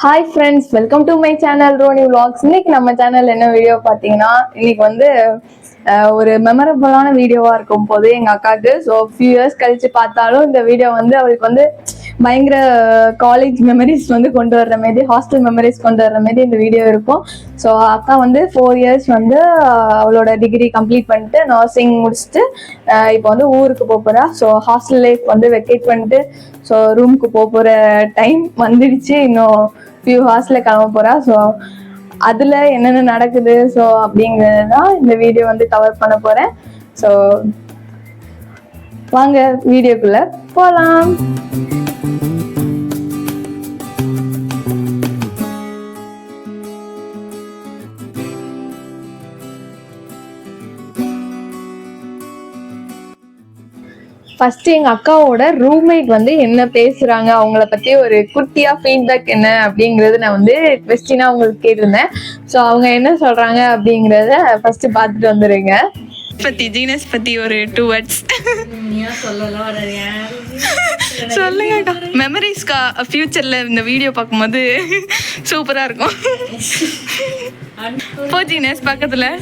Hi friends, welcome to my channel Roni vlogs. இன்னைக்கு நம்ம channel என்ன வீடியோ பார்த்தீங்கன்னா, இன்னைக்கு வந்து ஒரு மெமரபிளான வீடியோவா இருக்கும் போது எங்கள் அக்காவுக்கு. ஸோ ஃபியூ இயர்ஸ் கழிச்சு பார்த்தாலும் இந்த வீடியோ வந்து அவளுக்கு வந்து பயங்கர காலேஜ் மெமரிஸ் வந்து கொண்டு வர்ற மாரி, ஹாஸ்டல் மெமரிஸ் கொண்டு வர்ற மாரி இந்த வீடியோ இருக்கும். ஸோ அக்கா வந்து 4 இயர்ஸ் வந்து அவளோட டிகிரி கம்ப்ளீட் பண்ணிட்டு நர்சிங் முடிச்சுட்டு இப்போ வந்து ஊருக்கு போகிறா. ஸோ ஹாஸ்டல் லைஃப் வந்து வெக்கேட் பண்ணிட்டு ஸோ ரூமுக்கு போகிற டைம் வந்துடுச்சு. இன்னும் ஃபியூ ஹார்ஸில் கிளம்ப போகிறா. ஸோ அதில் என்னென்ன நடக்குது ஸோ அப்படிங்கிறது தான் இந்த வீடியோ வந்து கவர் பண்ண போகிறேன். ஸோ வாங்க வீடியோக்குள்ளே போகலாம். ஃபர்ஸ்ட் எங்க அக்காவோட ரூம்மேட் வந்து என்ன பேசுறாங்க, அவங்கள பத்தி ஒரு குட்டியா ஃபீட்பேக் என்ன அப்படிங்கறது நான் வந்து கொஸ்டினா அவங்களுக்கு கேட்டிருந்தேன். ஸோ அவங்க என்ன சொல்றாங்க அப்படிங்கறத ஃபர்ஸ்ட் பார்த்துட்டு வந்துருங்க. பத்தி ஜீனஸ் பத்தி ஒரு 2 words சொல்லுங்க. மெமரிஸ்க்கா ஃபியூச்சர்ல இந்த வீடியோ பார்க்கும்போது சூப்பரா இருக்கும். போ ஜீனஸ் பக்கத்துல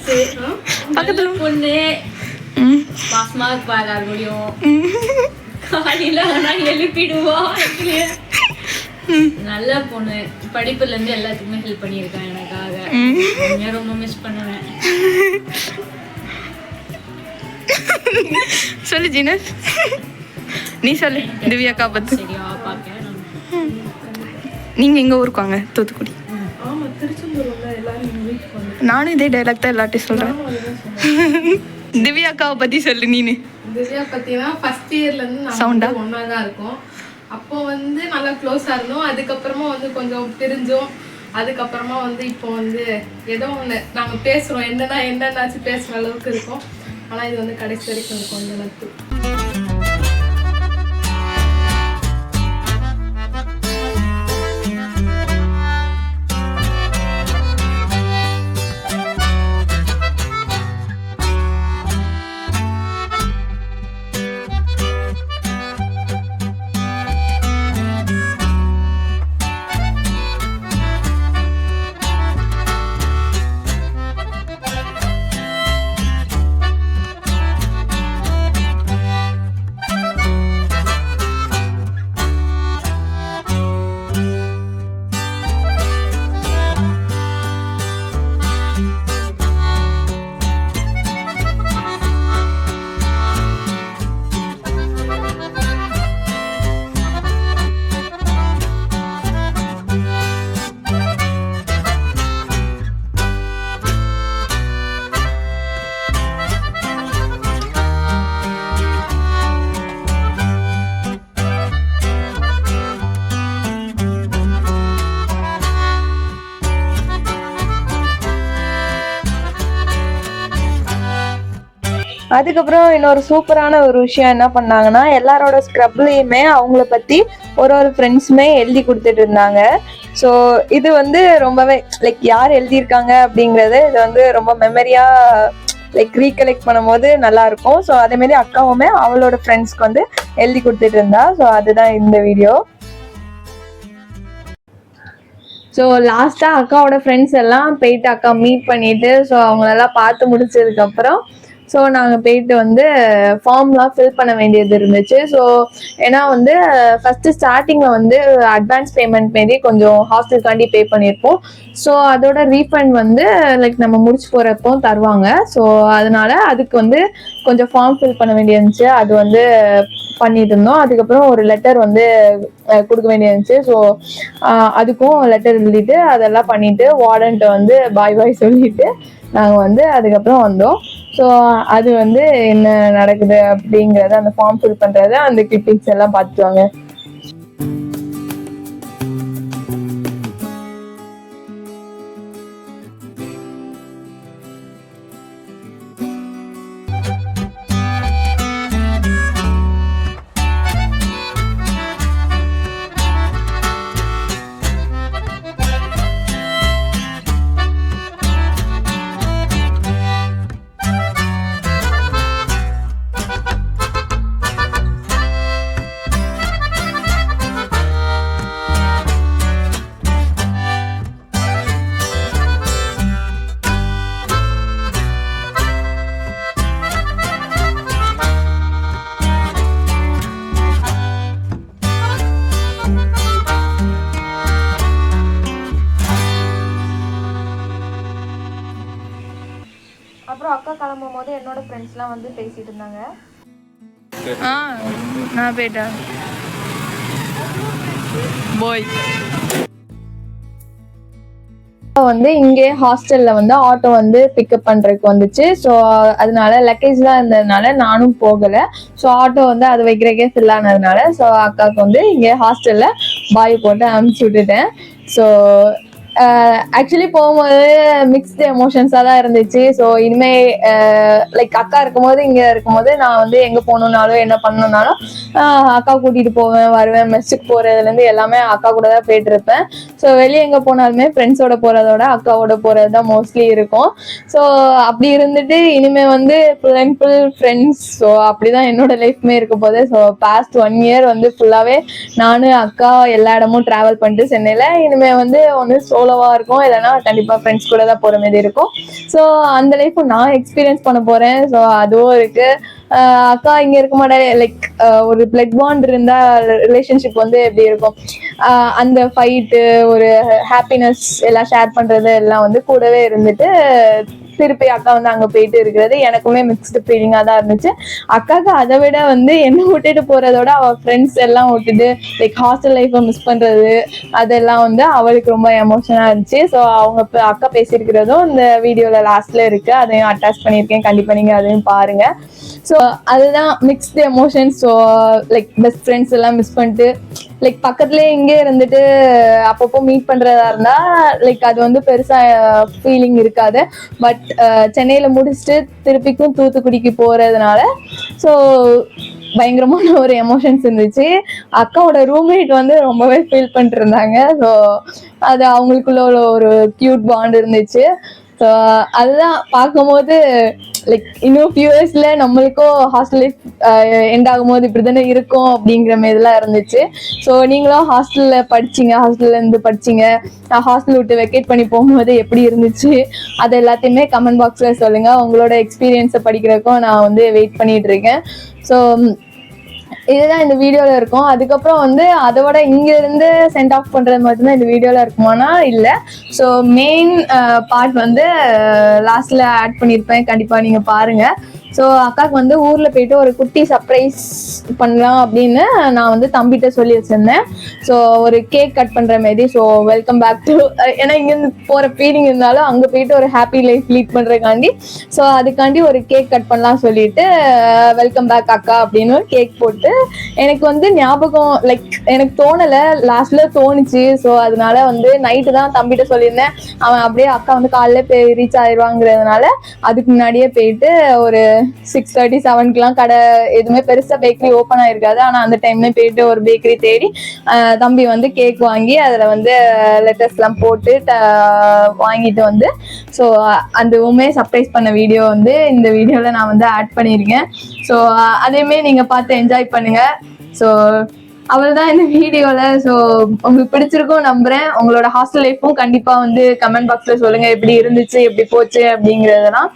பொண்ணு பாஸ்மாக் பாலார் முடியும் காலையில ஆனா எழுப்பிடுவோம். நல்ல பொண்ணு, படிப்புல இருந்து எல்லாத்துக்குமே ஹெல்ப் பண்ணியிருக்கான் எனக்காக. ரொம்ப மிஸ் பண்ணுவேன். சொல்லு ஜீனஸ், நீ சொல்லு திவ்யாக்கா பத்தி. சரியா பாக்க நீங்க எங்க ஊருக்கு வாங்க? தூத்துக்குடி. நானும் இதே டைலாக் தான் எல்லாத்தையும் சொல்றேன். திவ்யாக்காவை பத்தி சொல்லு நீனு. திவ்யா பத்தினா ஃபர்ஸ்ட் இயர்ல இருந்து நாங்க ஒண்ணா தான் இருக்கோம். அப்போ வந்து நல்லா க்ளோஸா இருந்தோம். அதுக்கப்புறமா வந்து கொஞ்சம் பிரிஞ்சோம். அதுக்கப்புறமா வந்து இப்போ வந்து ஏதோ ஒன்று நாங்க பேசுறோம். என்னன்னாச்சும் பேசுற அளவுக்கு இருக்கும். ஆனா இது வந்து கடைசி வரைக்கும் இருக்கும் அந்த நட்பு. அதுக்கப்புறம் இன்னொரு சூப்பரான ஒரு விஷயம் என்ன பண்ணாங்கன்னா, எல்லாரோட ஸ்க்ரப்லையுமே அவங்கள பத்தி ஒரு ஃப்ரெண்ட்ஸுமே எழுதி கொடுத்துட்டு இருந்தாங்க. ஸோ இது வந்து ரொம்பவே லைக் யார் எழுதியிருக்காங்க அப்படிங்கறது இது வந்து ரொம்ப மெமரியா லைக் ரீகலெக்ட் பண்ணும்போது நல்லா இருக்கும். ஸோ அதே மாதிரி அக்காவுமே அவளோட ஃப்ரெண்ட்ஸ்க்கு வந்து எழுதி கொடுத்துட்டு இருந்தா. ஸோ அதுதான் இந்த வீடியோ. ஸோ லாஸ்ட்டாக அக்காவோட ஃப்ரெண்ட்ஸ் எல்லாம் போயிட்டு அக்கா மீட் பண்ணிட்டு ஸோ அவங்களெல்லாம் பார்த்து முடிச்சதுக்கப்புறம் ஸோ நாங்கள் போயிட்டு வந்து ஃபார்ம்லாம் ஃபில் பண்ண வேண்டியது இருந்துச்சு. ஸோ ஏன்னா வந்து ஃபஸ்ட்டு ஸ்டார்டிங்கில் வந்து அட்வான்ஸ் பேமெண்ட் மாரி கொஞ்சம் ஹாஸ்டலுக்காண்டி பே பண்ணியிருப்போம். ஸோ அதோட ரீஃபண்ட் வந்து லைக் நம்ம முடிச்சு போகிறப்போ தருவாங்க. ஸோ அதனால அதுக்கு வந்து கொஞ்சம் ஃபார்ம் ஃபில் பண்ண வேண்டியது இருந்துச்சு. அது வந்து பண்ணிட்டு இருந்தோம். அதுக்கப்புறம் ஒரு லெட்டர் வந்து கொடுக்க வேண்டியது இருந்துச்சு. ஸோ அதுக்கும் லெட்டர் எழுதிட்டு அதெல்லாம் பண்ணிட்டு வார்டன்ட்ட வந்து பாய் சொல்லிட்டு நாங்கள் வந்து அதுக்கப்புறம் வந்தோம். ஸோ அது வந்து என்ன நடக்குது அப்படிங்கறத அந்த ஃபார்ம் ஃபில் பண்றத அந்த கிளிப்பிங்ஸ் எல்லாம் பார்த்துவாங்க. அதுக்கப்புறம் அக்கா கிளம்பும் போது என்னோட ஃப்ரெண்ட்ஸ்லாம் வந்து பேசிட்டு இருந்தாங்க. நான் போயிட்டேன் போய் வந்து இங்கே ஹாஸ்டல்ல வந்து ஆட்டோ வந்து பிக்கப் பண்றதுக்கு வந்துச்சு. ஸோ அதனால லக்கேஜ்லாம் இருந்ததுனால நானும் போகல. ஸோ ஆட்டோ வந்து அது வைக்கிறக்கே ஃபில் ஆனதுனால ஸோ அக்காவுக்கு வந்து இங்கே ஹாஸ்டல்ல பாய் போட்டு அனுப்பிச்சு விட்டுட்டேன். ஸோ ஆக்சுவலி போகும்போது மிக்ஸ்டு எமோஷன்ஸாக தான் இருந்துச்சு. ஸோ இனிமே லைக் அக்கா இருக்கும்போது இங்கே இருக்கும்போது நான் வந்து எங்கே போகணுன்னாலும் என்ன பண்ணணுன்னாலும் அக்கா கூட்டிகிட்டு போவேன் வருவேன். மெஸ்ஸுக்கு போகிறதுலேருந்து எல்லாமே அக்கா கூட தான் போயிட்டு இருப்பேன். ஸோ வெளியே எங்கே போனாலுமே ஃப்ரெண்ட்ஸோட போகிறதோட அக்காவோட போகிறது தான் மோஸ்ட்லி இருக்கும். ஸோ அப்படி இருந்துட்டு இனிமே வந்து full and full friends. So அப்படி தான் என்னோட லைஃப்மே இருக்க போகுது. ஸோ பாஸ்ட் 1 year வந்து ஃபுல்லாகவே நானும் அக்கா எல்லா இடமும் ட்ராவல் பண்ணிட்டு சென்னையில். இனிமேல் வந்து ஒன்று சோலோவா இருக்கும், இல்லைன்னா கண்டிப்பா ஃப்ரெண்ட்ஸ் கூட தான் போற மாதிரி இருக்கும். ஸோ அந்த லைஃப்பும் நான் எக்ஸ்பீரியன்ஸ் பண்ண போறேன். ஸோ அதுவும் இருக்கு. அக்கா இங்க இருக்க மாட்டே லைக் ஒரு பிளட் பாண்ட் இருந்தா ரிலேஷன்ஷிப் வந்து எப்படி இருக்கும், அந்த ஃபைட்டு ஒரு ஹாப்பினஸ் எல்லாம் ஷேர் பண்றது எல்லாம் வந்து கூடவே இருந்துட்டு திருப்பி அக்கா வந்து அங்க போயிட்டு இருக்கிறது எனக்குமே மிக்ஸ்டு ஃபீலிங்கா தான் இருந்துச்சு. அக்காவுக்கு அதை விட வந்து என்ன விட்டுட்டு போறதோட அவ ஃப்ரெண்ட்ஸ் எல்லாம் விட்டுட்டு லைக் ஹாஸ்டல் லைஃப்பை மிஸ் பண்றது அதெல்லாம் வந்து அவளுக்கு ரொம்ப எமோஷனா இருந்துச்சு. ஸோ அவங்க அக்கா பேசியிருக்கிறதும் இந்த வீடியோல லாஸ்ட்ல இருக்கு, அதையும் அட்டாச் பண்ணியிருக்கேன். கண்டிப்பா நீங்க அதையும் பாருங்க. ஸோ அதுதான் mixed emotions. So like best friends எல்லாம் மிஸ் பண்ணிட்டு லைக் பக்கத்துலேயே இங்கே இருந்துட்டு அப்பப்போ மீட் பண்ணுறதா இருந்தால் லைக் அது வந்து பெருசாக ஃபீலிங் இருக்காது. பட் சென்னையில் முடிச்சுட்டு திருப்பிக்கும் தூத்துக்குடிக்கு போகிறதுனால ஸோ பயங்கரமான ஒரு எமோஷன்ஸ் இருந்துச்சு. அக்காவோட ரூம்மேட் வந்து ரொம்பவே ஃபீல் பண்ணிட்டு இருந்தாங்க. ஸோ அது அவங்களுக்குள்ள ஒரு கியூட் பாண்ட் இருந்துச்சு. ஸோ அதுதான் பார்க்கும்போது லைக் இன்னும் ஃபியூ இயர்ஸ்ல நம்மளுக்கும் ஹாஸ்டல் லைஃப் எண்ட் ஆகும்போது இப்படி தானே இருக்கும் அப்படிங்கிற மாதிரிலாம் இருந்துச்சு. ஸோ நீங்களும் ஹாஸ்டல்ல இருந்து படிச்சீங்க, ஹாஸ்டல் விட்டு வெக்கேட் பண்ணி போகும்போது எப்படி இருந்துச்சு அது எல்லாத்தையுமே கமெண்ட் பாக்ஸ்ல சொல்லுங்க. உங்களோட எக்ஸ்பீரியன்ஸை படிக்கிறதுக்கும் நான் வந்து வெயிட் பண்ணிட்டு இருக்கேன். ஸோ இதுதான் இந்த வீடியோல இருக்கும். அதுக்கப்புறம் வந்து அதை விட இங்க இருந்து சென்ட் ஆஃப் பண்றது மட்டும்தான் இந்த வீடியோல இருக்குமானா இல்லை. ஸோ மெயின் பார்ட் வந்து லாஸ்ட்ல ஆட் பண்ணியிருப்பேன், கண்டிப்பா நீங்க பாருங்க. ஸோ அக்காவுக்கு வந்து ஊர்ல போயிட்டு ஒரு குட்டி சர்ப்ரைஸ் பண்ணலாம் அப்படின்னு நான் வந்து தம்பிகிட்ட சொல்லி வச்சிருந்தேன். ஸோ ஒரு கேக் கட் பண்ற மாதிரி. ஸோ வெல்கம் பேக் டு, ஏன்னா இங்கேருந்து போற ஃபீலிங் இருந்தாலும் அங்கே போயிட்டு ஒரு ஹாப்பி லைஃப் லீட் பண்றதுக்காண்டி ஸோ அதுக்காண்டி ஒரு கேக் கட் பண்ணலாம் சொல்லிட்டு வெல்கம் பேக் அக்கா அப்படின்னு ஒரு கேக் போட்டு எனக்கு வந்து ஞாபகம் லைக் எனக்கு தோணலை, லாஸ்ட்ல தோணுச்சு. ஸோ அதனால வந்து நைட்டு தான் தம்பிகிட்ட சொல்லியிருந்தேன். அவன் அப்படியே அக்கா வந்து காலையில போய் ரீச் ஆயிடுவாங்கிறதுனால அதுக்கு முன்னாடியே போயிட்டு ஒரு 6:30 7 கடை எதுவுமே பெருசா பேக்கரி ஓப்பன் ஆயிருக்காது. ஆனா அந்த டைம்ல போயிட்டு ஒரு பேக்கரி தேடி தம்பி வந்து கேக் வாங்கி அதுல வந்து லெட்டர்ஸ் எல்லாம் போட்டு வாங்கிட்டு வந்து ஸோ அதுவுமே சர்ப்ரைஸ் பண்ண வீடியோ வந்து இந்த வீடியோல நான் வந்து ஆட் பண்ணியிருக்கேன். ஸோ அதையுமே நீங்க பார்த்து என்ஜாய் பண்ணுங்க. ஸோ அவள்தான் இந்த வீடியோல. ஸோ உங்களுக்கு பிடிச்சிருக்கும் நம்புறேன். உங்களோட ஹாஸ்டல் லைஃப்பும் கண்டிப்பா வந்து கமெண்ட் பாக்ஸ்ல சொல்லுங்க எப்படி இருந்துச்சு எப்படி போச்சு அப்படிங்கறதெல்லாம்.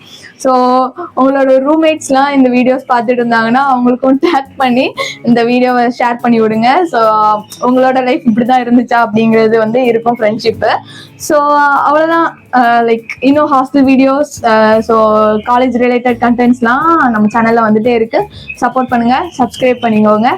ஸோ உங்களோட ரூம்மேட்ஸ்லாம் இந்த வீடியோஸ் பார்த்துட்டு இருந்தாங்கன்னா அவங்களுக்கும் டேக் பண்ணி இந்த வீடியோவை ஷேர் பண்ணி விடுங்க. ஸோ உங்களோட லைஃப் இப்படிதான் இருந்துச்சா அப்படிங்கிறது வந்து இருக்கும் ஃப்ரெண்ட்ஷிப்பு. ஸோ அவ்வளோதான். லைக் இன்னும் hostel videos so college related கண்டென்ட்ஸ்லாம் நம்ம சேனல்ல வந்துட்டே இருக்கு. சப்போர்ட் பண்ணுங்க, சப்ஸ்கிரைப் பண்ணிக்கோங்க.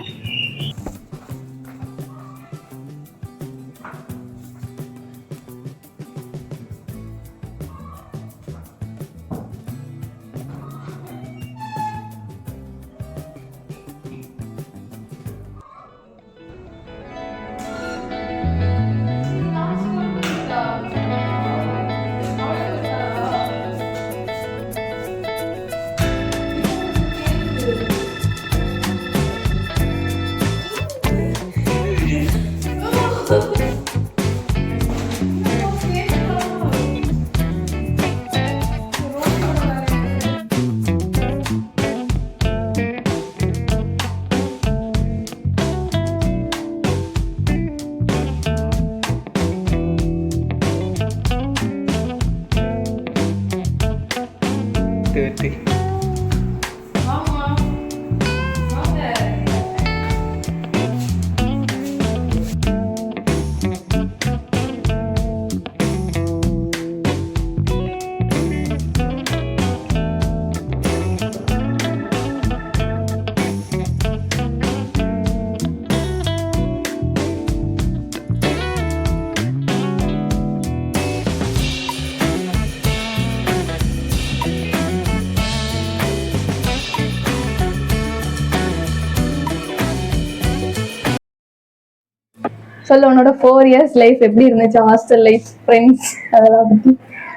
சொல்ல உன்னோட 4 years லைஃப் எப்படி இருந்துச்சு, ஹாஸ்டல் லைஃப், ஃப்ரெண்ட்ஸ் அதெல்லாம் பத்தி.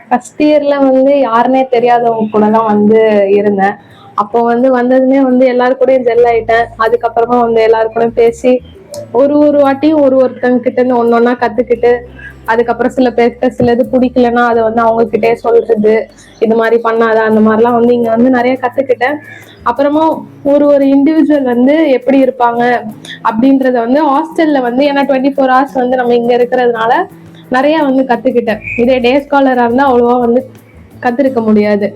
ஃபர்ஸ்ட் இயர்ல வந்து யாருன்னே தெரியாதவங்க கூட தான் வந்து இருந்தேன். அப்போ வந்து வந்ததுமே வந்து எல்லாரு கூடயும் ஜெல் ஆயிட்டேன். அதுக்கப்புறமா வந்து எல்லாரு கூட பேசி ஒரு வாட்டியும் ஒருத்தங்க கிட்ட இருந்து ஒன்னொன்னா கத்துக்கிட்டு, அதுக்கப்புறம் சில பேர்கிட்ட சிலது பிடிக்கலன்னா அதை வந்து அவங்க கிட்டே சொல்றது, இது மாதிரி பண்ணாத அந்த மாதிரிலாம் வந்து இங்க வந்து நிறைய கத்துக்கிட்டேன். அப்புறமா ஒரு இண்டிவிஜுவல் வந்து எப்படி இருப்பாங்க அப்படின்றத வந்து ஹாஸ்டல்ல வந்து, ஏன்னா 24 hours வந்து நம்ம இங்க இருக்கிறதுனால நிறைய வந்து கத்துக்கிட்டேன். இதே டே ஸ்காலரா இருந்தா அவ்வளவா வந்து கத்துருக்க முடியாது.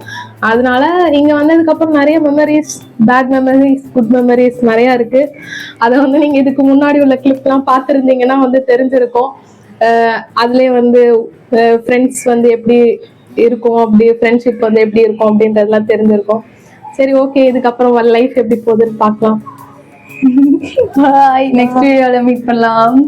அதனால இங்க வந்ததுக்கு அப்புறம் நிறைய memories, bad memories, good memories நிறைய இருக்கு. அதை வந்து நீங்க இதுக்கு முன்னாடி உள்ள கிளிப் எல்லாம் பார்த்துருந்தீங்கன்னா வந்து தெரிஞ்சிருக்கும். அதுலயே வந்து ஃப்ரெண்ட்ஸ் வந்து எப்படி இருக்கும், அப்படி ஃப்ரெண்ட்ஷிப் வந்து எப்படி இருக்கும் அப்படின்றதுலாம் தெரிஞ்சிருக்கும். சரி, ஓகே, இதுக்கப்புறம் லைஃப் எப்படி போகுதுன்னு பார்க்கலாம். பாய், நெக்ஸ்ட் வீடியோல மீட் பண்ணலாம்.